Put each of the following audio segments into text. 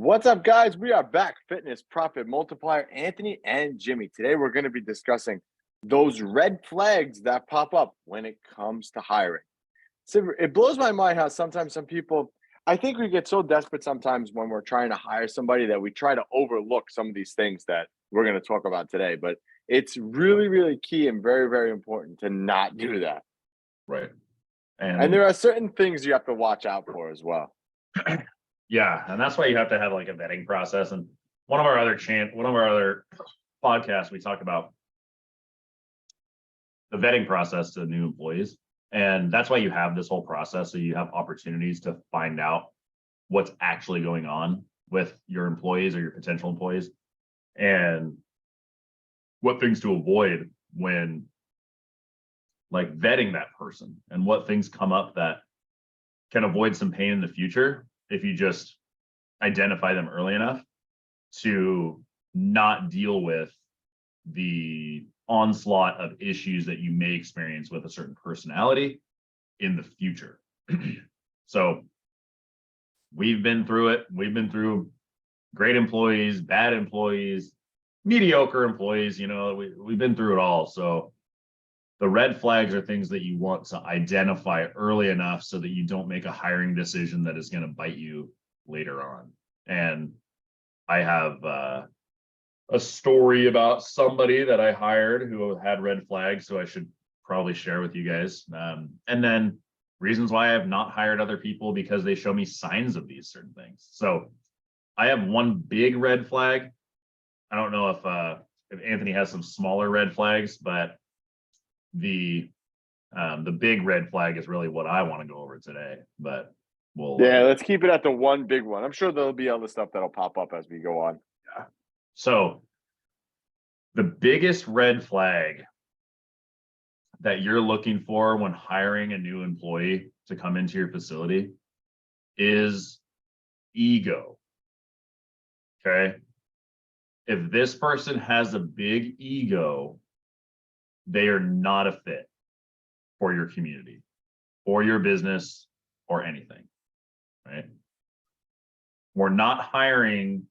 What's up, guys? We are back. Fitness Profit Multiplier, Anthony and Jimmy. Today, we're going to be discussing those red flags that pop up when it comes to hiring. So it blows my mind how sometimes some people, I think we get so desperate sometimes when we're trying to hire somebody that we try to overlook some of these things that we're going to talk about today. But it's really, really key and very, very important to not do that. Right. And there are certain things you have to watch out for as well. Yeah, and that's why you have to have like a vetting process. And one of our other podcasts, we talk about the vetting process to new employees. And that's why you have this whole process. So you have opportunities to find out what's actually going on with your employees or your potential employees and what things to avoid when like vetting that person and what things come up that can avoid some pain in the future if you just identify them early enough to not deal with the onslaught of issues that you may experience with a certain personality in the future. So we've been through it. We've been through great employees, bad employees, mediocre employees, we've been through it all. So the red flags are things that you want to identify early enough so that you don't make a hiring decision that is going to bite you later on. And I have a story about somebody that I hired who had red flags, so I should probably share with you guys. And then reasons why I have not hired other people because they show me signs of these certain things. So I have one big red flag. I don't know if Anthony has some smaller red flags, but the big red flag is really what I want to go over today. But let's keep it at the one big one. I'm sure there'll be other stuff that'll pop up as we go on. Yeah. So the biggest red flag that you're looking for when hiring a new employee to come into your facility is ego. Okay. If this person has a big ego, they are not a fit for your community, or your business, or anything, right? We're not hiring,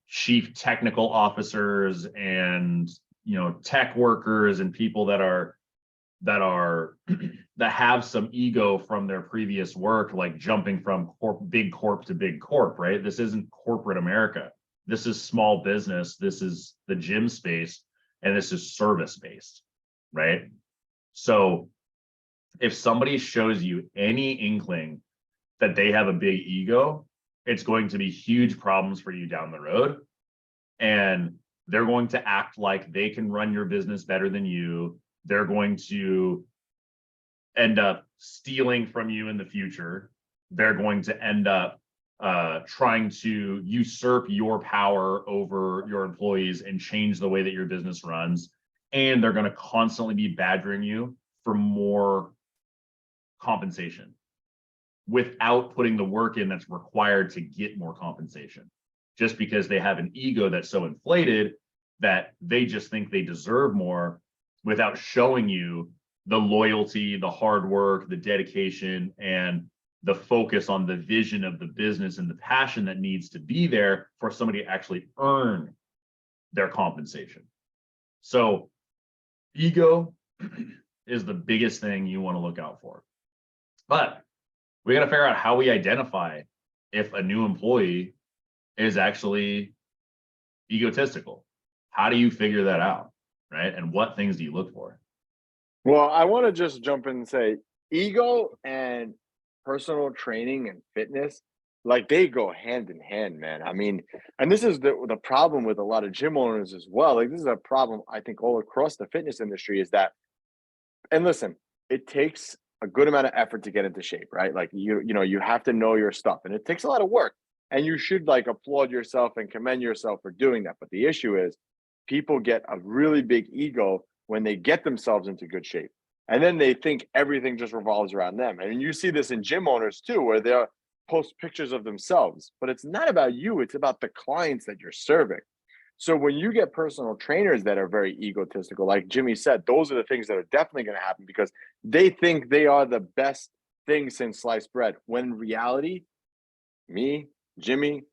chief technical officers and, tech workers and people that have some ego from their previous work, like jumping from big corp to big corp, right? This isn't corporate America. This is small business. This is the gym space. And this is service-based, right? So if somebody shows you any inkling that they have a big ego, it's going to be huge problems for you down the road. And they're going to act like they can run your business better than you. They're going to end up stealing from you in the future. They're going to end up trying to usurp your power over your employees and change the way that your business runs. And they're going to constantly be badgering you for more compensation without putting the work in that's required to get more compensation, just because they have an ego that's so inflated that they just think they deserve more without showing you the loyalty, the hard work, the dedication, and the focus on the vision of the business and the passion that needs to be there for somebody to actually earn their compensation. So ego is the biggest thing you want to look out for. But we got to figure out how we identify if a new employee is actually egotistical. How do you figure that out, right? And what things do you look for? Well, I want to just jump in and say ego and personal training and fitness, like they go hand in hand, man. I mean, and this is the problem with a lot of gym owners as well. Like this is a problem I think all across the fitness industry is that, and listen, it takes a good amount of effort to get into shape, right? Like you have to know your stuff and it takes a lot of work and you should like applaud yourself and commend yourself for doing that. But the issue is people get a really big ego when they get themselves into good shape. And then they think everything just revolves around them. And you see this in gym owners too, where they'll post pictures of themselves, but it's not about you. It's about the clients that you're serving. So when you get personal trainers that are very egotistical, like Jimmy said, those are the things that are definitely going to happen because they think they are the best thing since sliced bread. When in reality, me, Jimmy,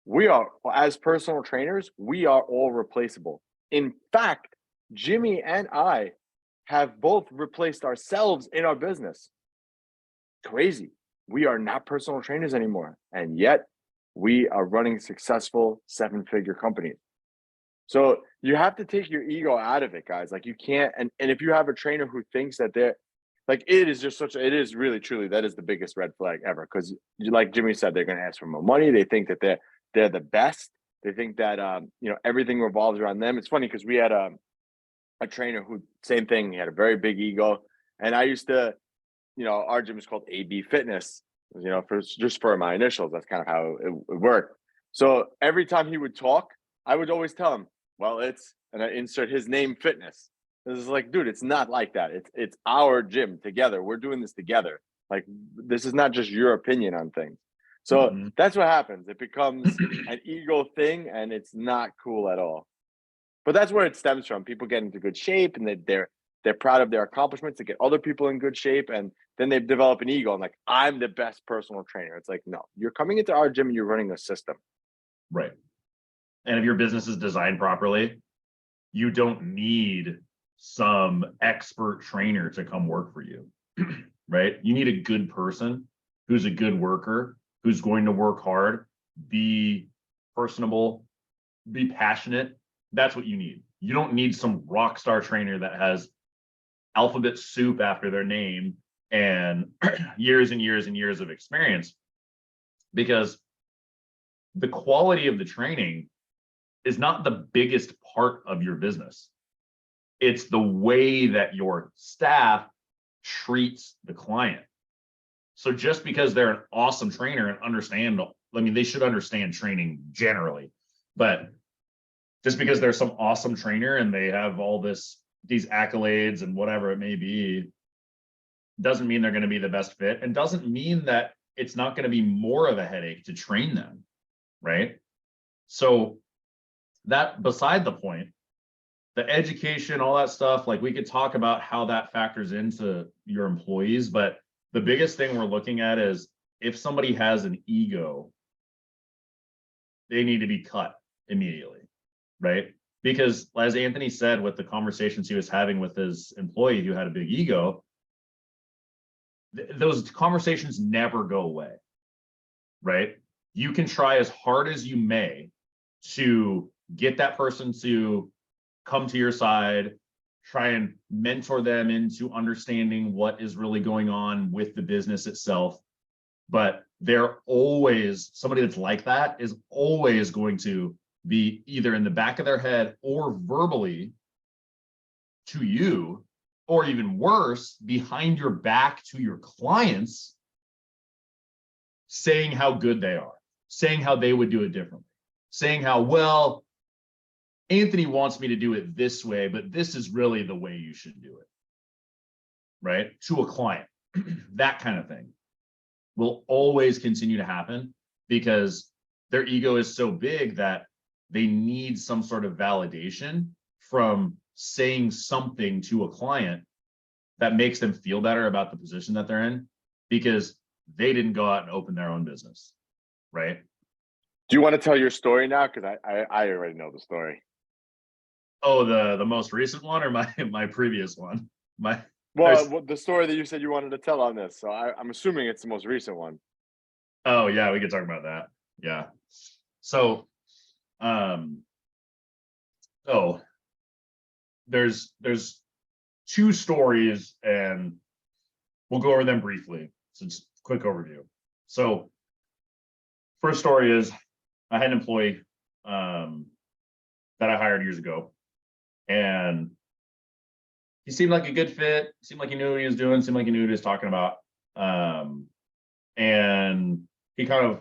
we are, as personal trainers, we are all replaceable. In fact, Jimmy and I have both replaced ourselves in our business. Crazy. We are not personal trainers anymore. And yet we are running successful 7-figure companies. So you have to take your ego out of it, guys. Like you can't, and if you have a trainer who thinks that they're like, it is just such a, it is really truly, that is the biggest red flag ever. Cause like Jimmy said, they're going to ask for more money. They think that they're the best. They think that, everything revolves around them. It's funny because we had a trainer who, same thing. He had a very big ego. And I used to, our gym is called AB Fitness, for just for my initials. That's kind of how it worked. So every time he would talk, I would always tell him, well, and I insert his name, fitness. This is like, dude, it's not like that. It's our gym together. We're doing this together. Like, this is not just your opinion on things. So Mhm. that's what happens. It becomes an ego thing, and it's not cool at all. But that's where it stems from. People get into good shape, and they're proud of their accomplishments to get other people in good shape, and then they develop an ego and like, I'm the best personal trainer. It's like, no, you're coming into our gym and you're running a system. Right. And if your business is designed properly, you don't need some expert trainer to come work for you, right? You need a good person who's a good worker, who's going to work hard, be personable, be passionate. That's what you need. You don't need some rock star trainer that has alphabet soup after their name and years and years and years of experience, because the quality of the training is not the biggest part of your business. It's the way that your staff treats the client. So just because they're an awesome trainer and they should understand training generally, but just because they're some awesome trainer and they have all these accolades and whatever it may be, doesn't mean they're going to be the best fit, and doesn't mean that it's not going to be more of a headache to train them, right? So that beside the point, the education, all that stuff, like we could talk about how that factors into your employees, but the biggest thing we're looking at is if somebody has an ego, they need to be cut immediately, right? Because as Anthony said, with the conversations he was having with his employee who had a big ego, those conversations never go away, right? You can try as hard as you may to get that person to come to your side, try and mentor them into understanding what is really going on with the business itself. But they're always, somebody that's like that is always going to be either in the back of their head or verbally to you, or even worse, behind your back to your clients, saying how good they are, saying how they would do it differently, saying how, well, Anthony wants me to do it this way, but this is really the way you should do it, right? To a client. That kind of thing will always continue to happen because their ego is so big that they need some sort of validation from saying something to a client that makes them feel better about the position that they're in, because they didn't go out and open their own business, right? Do you want to tell your story now? Because I already know the story. Oh, the most recent one or my previous one? Well, the story that you said you wanted to tell on this. So I'm assuming it's the most recent one. Oh yeah, we could talk about that. Yeah. So oh, there's two stories and we'll go over them briefly. So just quick overview. So first story is I had an employee that I hired years ago, and he seemed like a good fit, seemed like he knew what he was doing, seemed like he knew what he was talking about. And he kind of,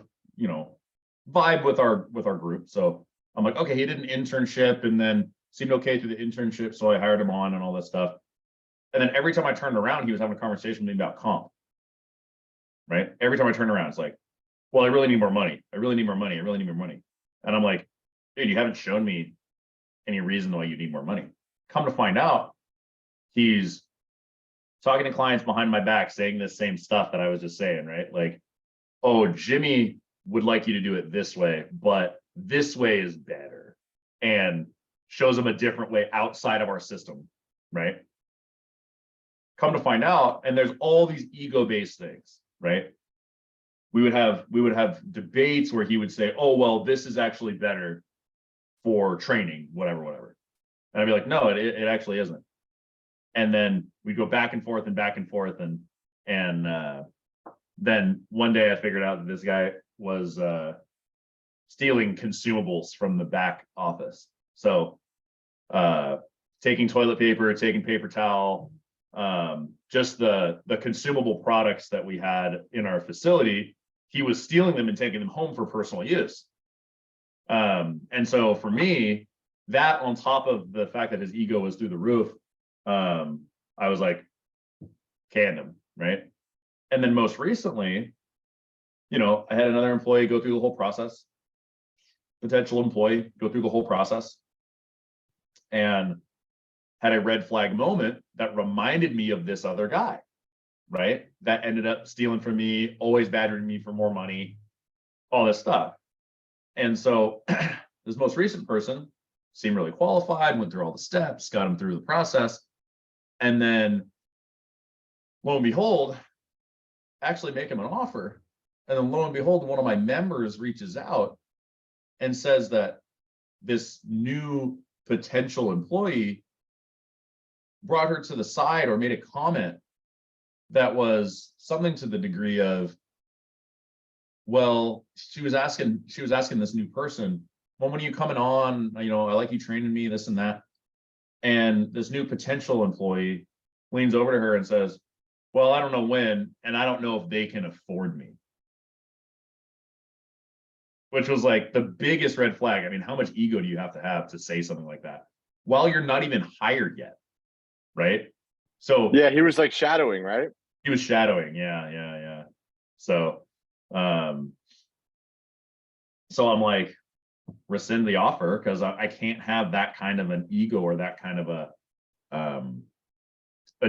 vibe with our group. So I'm like, okay, he did an internship and then seemed okay through the internship. So I hired him on and all that stuff. And then every time I turned around, he was having a conversation with me about comp. Right? Every time I turned around, it's like, well, I really need more money. I really need more money. I really need more money. And I'm like, dude, you haven't shown me any reason why you need more money. Come to find out, he's talking to clients behind my back saying the same stuff that I was just saying, right? Like, oh, Jimmy would like you to do it this way, but this way is better, and shows them a different way outside of our system, right? Come to find out, and there's all these ego-based things, right? We would have debates where he would say, oh, well, this is actually better for training, whatever. And I'd be like, no, it actually isn't. And then we'd go back and forth and back and forth. And then one day I figured out that this guy was stealing consumables from the back office. So taking toilet paper, taking paper towel, just the consumable products that we had in our facility, he was stealing them and taking them home for personal use. And so for me, that on top of the fact that his ego was through the roof, I was like, canned him, right? And then most recently, I had another employee go through the whole process, potential employee go through the whole process, and had a red flag moment that reminded me of this other guy, right? That ended up stealing from me, always badgering me for more money, all this stuff. And so this most recent person seemed really qualified, went through all the steps, got him through the process. And then lo and behold, actually make him an offer. And then lo and behold, one of my members reaches out and says that this new potential employee brought her to the side or made a comment that was something to the degree of, well, she was asking this new person, well, when are you coming on? I like you training me, this and that. And this new potential employee leans over to her and says, well, I don't know when, and I don't know if they can afford me. Which was like the biggest red flag. I mean, how much ego do you have to say something like that while you're not even hired yet? Right. So yeah, he was like shadowing, right? He was shadowing. Yeah. So, so I'm like, rescind the offer, because I can't have that kind of an ego or that kind of a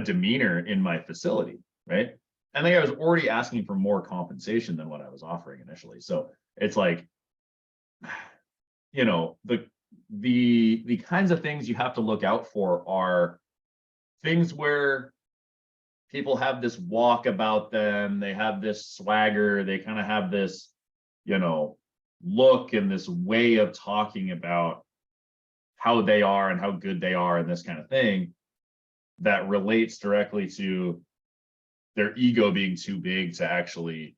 demeanor in my facility, right? And I was already asking for more compensation than what I was offering initially. So it's like, the kinds of things you have to look out for are things where people have this walk about them, they have this swagger, they kind of have this, look and this way of talking about how they are and how good they are and this kind of thing that relates directly to their ego being too big to actually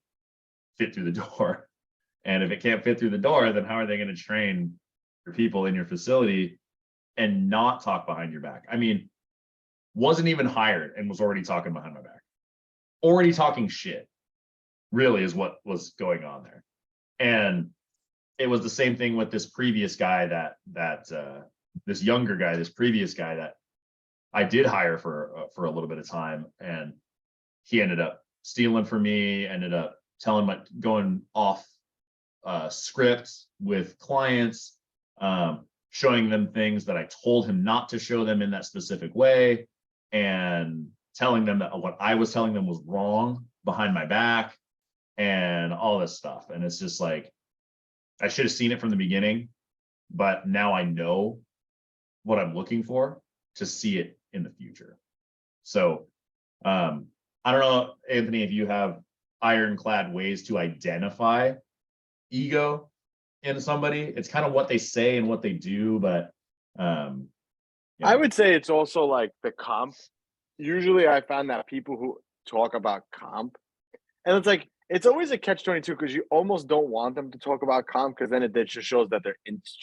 fit through the door. And if it can't fit through the door, then how are they going to train your people in your facility and not talk behind your back? I mean, wasn't even hired and was already talking behind my back, already talking shit, really, is what was going on there. And it was the same thing with this previous guy this younger guy, this previous guy that I did hire for a little bit of time, and he ended up stealing from me, ended up going off script with clients, showing them things that I told him not to show them in that specific way, and telling them that what I was telling them was wrong behind my back and all this stuff. And it's just like, I should have seen it from the beginning, but now I know what I'm looking for to see it in the future. So I don't know, Anthony, if you have ironclad ways to identify ego in somebody. It's kind of what they say and what they do, but I would say it's also like the comp. Usually I found that people who talk about comp, and it's like, it's always a catch-22 because you almost don't want them to talk about comp, because then it just shows that they're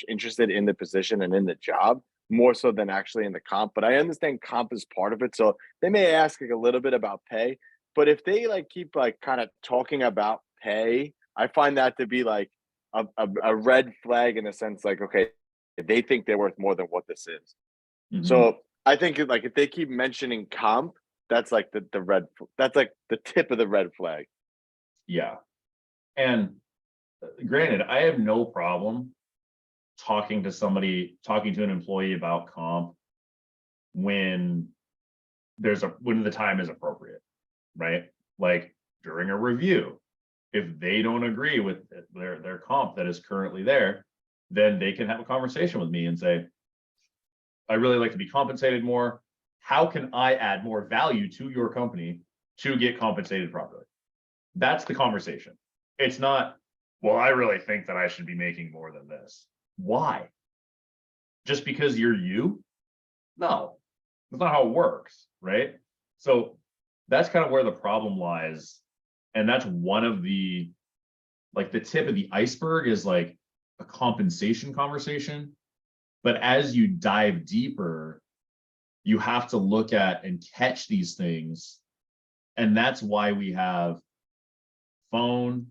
interested in the position and in the job more so than actually in the comp. But I understand comp is part of it, so they may ask like a little bit about pay. But if they like keep like kind of talking about pay, I find that to be like a red flag, in a sense, like, okay, they think they're worth more than what this is. So I think like if they keep mentioning comp, that's like that's like the tip of the red flag. Yeah. And granted, I have no problem talking to an employee about comp when when the time is appropriate, right? Like during a review, If they don't agree with their comp that is currently there, then they can have a conversation with me and say, I really like to be compensated more. How can I add more value to your company to get compensated properly? That's the conversation. It's not, well, I really think that I should be making more than this. Why? Just because you're you? No, that's not how it works, right? So that's kind of where the problem lies. And that's one of the, like, the tip of the iceberg is like a compensation conversation. But as you dive deeper, you have to look at and catch these things. And that's why we have phone,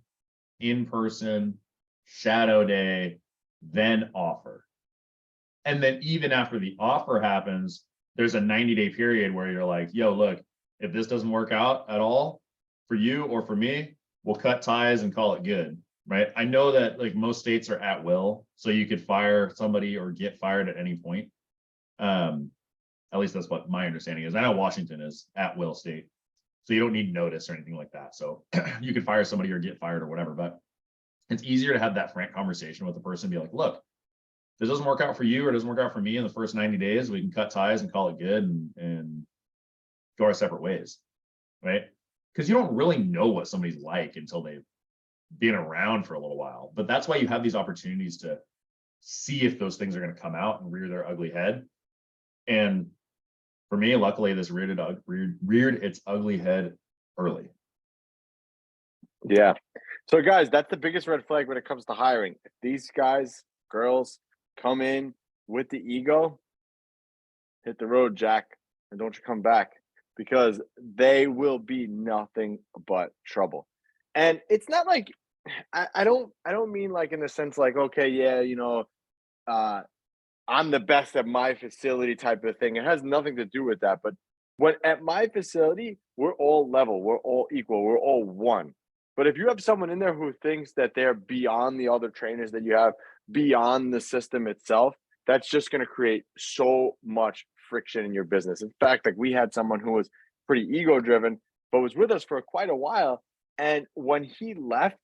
in person, shadow day, then offer. And then even after the offer happens, there's a 90-day period where you're like, yo, look, if this doesn't work out at all for you or for me, we'll cut ties and call it good, right? I know that like most states are at will, so you could fire somebody or get fired at any point. At least that's what my understanding is. I know Washington is at will state, so you don't need notice or anything like that. So you could fire somebody or get fired or whatever, but it's easier to have that frank conversation with the person and be like, look, if this doesn't work out for you or doesn't work out for me in the first 90 days, we can cut ties and call it good and go our separate ways, right? Because you don't really know what somebody's like until they've been around for a little while. But that's why you have these opportunities to see if those things are going to come out and rear their ugly head. And for me, luckily, this reared its ugly head early. Yeah. So guys, that's the biggest red flag when it comes to hiring. If these guys, girls come in with the ego, hit the road, Jack, and don't you come back, because they will be nothing but trouble. And it's not like I don't mean like in the sense like, okay, yeah, I'm the best at my facility type of thing. It has nothing to do with that. But when at my facility, we're all level, we're all equal, we're all one. But if you have someone in there who thinks that they're beyond the other trainers that you have, beyond the system itself, that's just going to create so much friction in your business. In fact, like we had someone who was pretty ego driven, but was with us for quite a while. And when he left,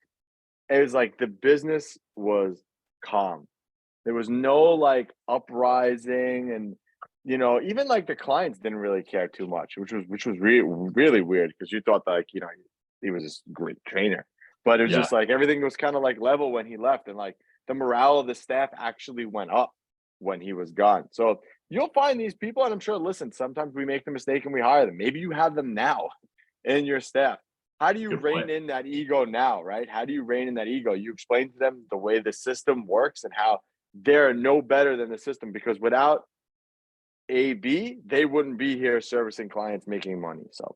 it was like the business was calm. There was no like uprising, and even like the clients didn't really care too much, which was really weird because you thought that, like, he was this great trainer, but it was Yeah. just like everything was kind of like level when he left, and like the morale of the staff actually went up when he was gone. So you'll find these people, and I'm sure, listen, sometimes we make the mistake and we hire them. Maybe you have them now in your staff. How do you Good rein point. in that ego now, right? How do you rein in that ego? You explain to them the way the system works and how they're no better than the system, because without AB, they wouldn't be here servicing clients, making money. So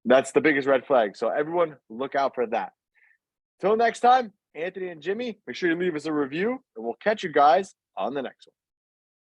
that's the biggest red flag. So everyone look out for that. Till next time, Anthony and Jimmy, make sure you leave us a review, and we'll catch you guys on the next one.